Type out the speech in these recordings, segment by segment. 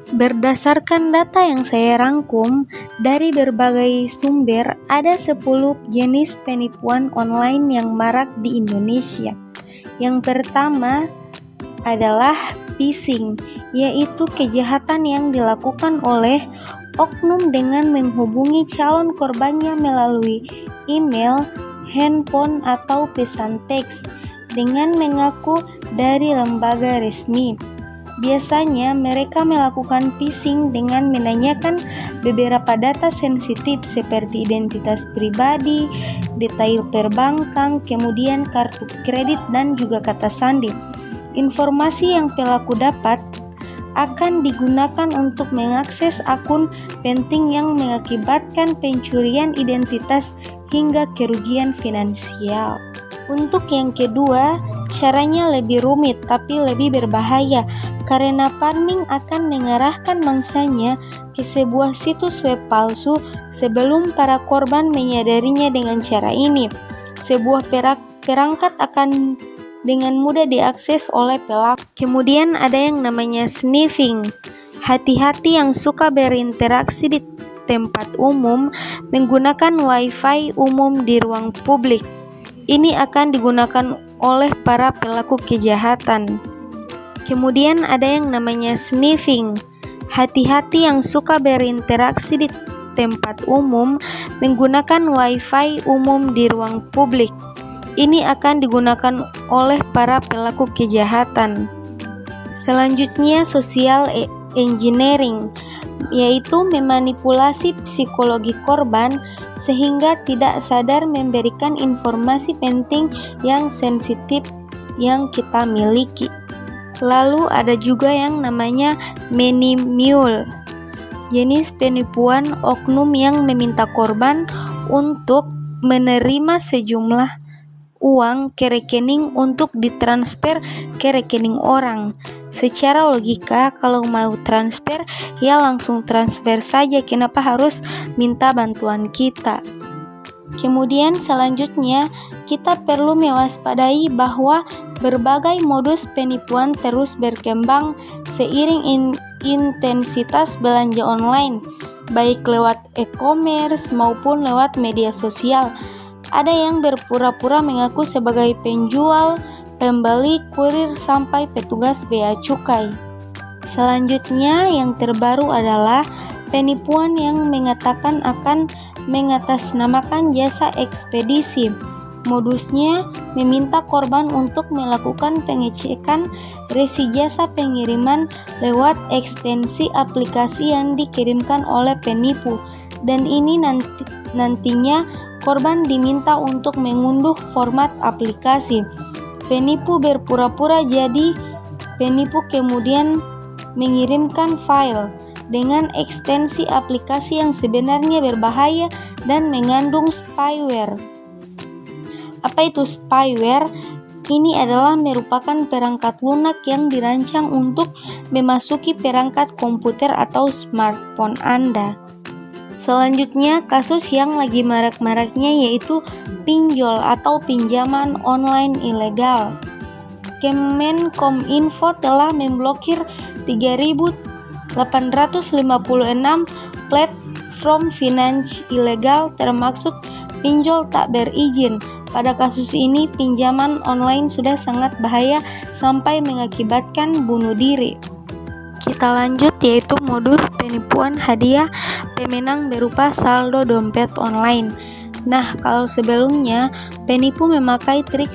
Berdasarkan data yang saya rangkum dari berbagai sumber, ada 10 jenis penipuan online yang marak di Indonesia. Yang pertama adalah phishing, yaitu kejahatan yang dilakukan oleh oknum dengan menghubungi calon korbannya melalui email, handphone, atau pesan teks dengan mengaku dari lembaga resmi. Biasanya mereka melakukan phishing dengan menanyakan beberapa data sensitif seperti identitas pribadi, detail perbankan, kemudian kartu kredit dan juga kata sandi. Informasi yang pelaku dapat akan digunakan untuk mengakses akun penting yang mengakibatkan pencurian identitas hingga kerugian finansial. Untuk yang kedua, caranya lebih rumit tapi lebih berbahaya karena phishing akan mengarahkan mangsanya ke sebuah situs web palsu sebelum para korban menyadarinya. Dengan cara ini, sebuah perangkat akan dengan mudah diakses oleh pelaku. Kemudian ada yang namanya sniffing. Hati-hati yang suka berinteraksi di tempat umum menggunakan wifi umum di ruang publik. Ini akan digunakan oleh para pelaku kejahatan. Kemudian ada yang namanya sniffing. Hati-hati yang suka berinteraksi di tempat umum menggunakan wifi umum di ruang publik. Ini akan digunakan oleh para pelaku kejahatan. Selanjutnya social engineering, yaitu memanipulasi psikologi korban sehingga tidak sadar memberikan informasi penting yang sensitif yang kita miliki. Lalu ada juga yang namanya money mule, jenis penipuan oknum yang meminta korban untuk menerima sejumlah uang ke rekening untuk ditransfer ke rekening orang. Secara logika, kalau mau transfer, ya langsung transfer saja, kenapa harus minta bantuan kita? Kemudian selanjutnya, kita perlu mewaspadai bahwa berbagai modus penipuan terus berkembang seiring intensitas belanja online, baik lewat e-commerce maupun lewat media sosial. Ada yang berpura-pura mengaku sebagai penjual, pembeli, kurir, sampai petugas bea cukai. Selanjutnya yang terbaru adalah penipuan yang mengatakan akan mengatasnamakan jasa ekspedisi. Modusnya meminta korban untuk melakukan pengecekan resi jasa pengiriman lewat ekstensi aplikasi yang dikirimkan oleh penipu, dan ini nantinya korban diminta untuk mengunduh format aplikasi. Penipu berpura-pura jadi penipu kemudian mengirimkan file dengan ekstensi aplikasi yang sebenarnya berbahaya dan mengandung spyware. Apa itu spyware? Ini adalah merupakan perangkat lunak yang dirancang untuk memasuki perangkat komputer atau smartphone Anda. Selanjutnya, kasus yang lagi marak-maraknya yaitu pinjol atau pinjaman online ilegal. Kemenkominfo telah memblokir 3.856 platform finance ilegal termasuk pinjol tak berizin. Pada kasus ini, pinjaman online sudah sangat bahaya sampai mengakibatkan bunuh diri. Kita lanjut, yaitu modus penipuan hadiah pemenang berupa saldo dompet online. Nah, kalau sebelumnya penipu memakai trik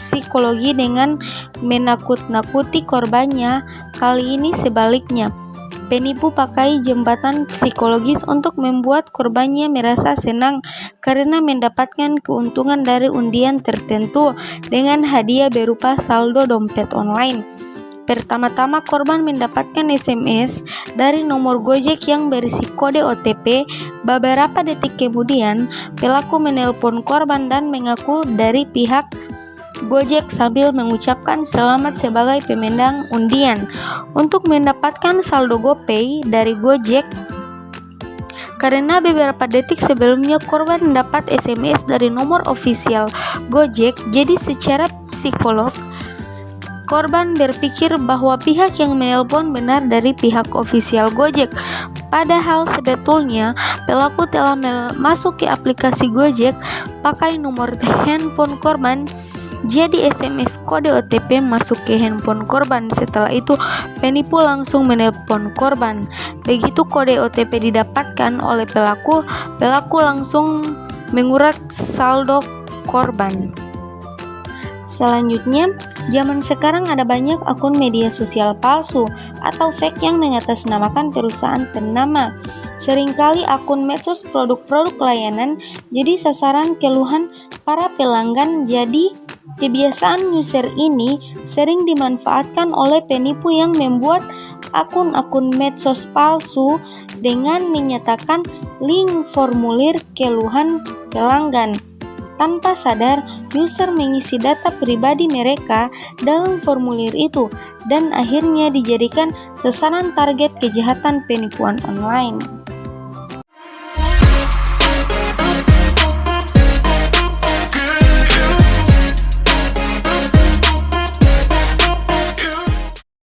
psikologi dengan menakut-nakuti korbannya, kali ini sebaliknya. Penipu pakai jembatan psikologis untuk membuat korbannya merasa senang karena mendapatkan keuntungan dari undian tertentu dengan hadiah berupa saldo dompet online. Pertama-tama korban mendapatkan SMS dari nomor Gojek yang berisi kode OTP. Beberapa detik kemudian, pelaku menelpon korban dan mengaku dari pihak Gojek sambil mengucapkan selamat sebagai pemenang undian. Untuk mendapatkan saldo GoPay dari Gojek, karena beberapa detik sebelumnya korban mendapat SMS dari nomor ofisial Gojek, jadi secara psikolog Korban berpikir bahwa pihak yang menelpon benar dari pihak ofisial Gojek. Padahal sebetulnya pelaku telah masuk ke aplikasi Gojek pakai nomor handphone korban. Jadi SMS kode OTP masuk ke handphone korban. Setelah itu penipu langsung menelpon korban. Begitu kode OTP didapatkan oleh pelaku langsung menguras saldo korban. Selanjutnya, zaman sekarang ada banyak akun media sosial palsu atau fake yang mengatasnamakan perusahaan ternama. Seringkali akun medsos produk-produk layanan jadi sasaran keluhan para pelanggan. Jadi, kebiasaan user ini sering dimanfaatkan oleh penipu yang membuat akun-akun medsos palsu dengan menyatakan link formulir keluhan pelanggan. Tanpa sadar, user mengisi data pribadi mereka dalam formulir itu dan akhirnya dijadikan sasaran target kejahatan penipuan online.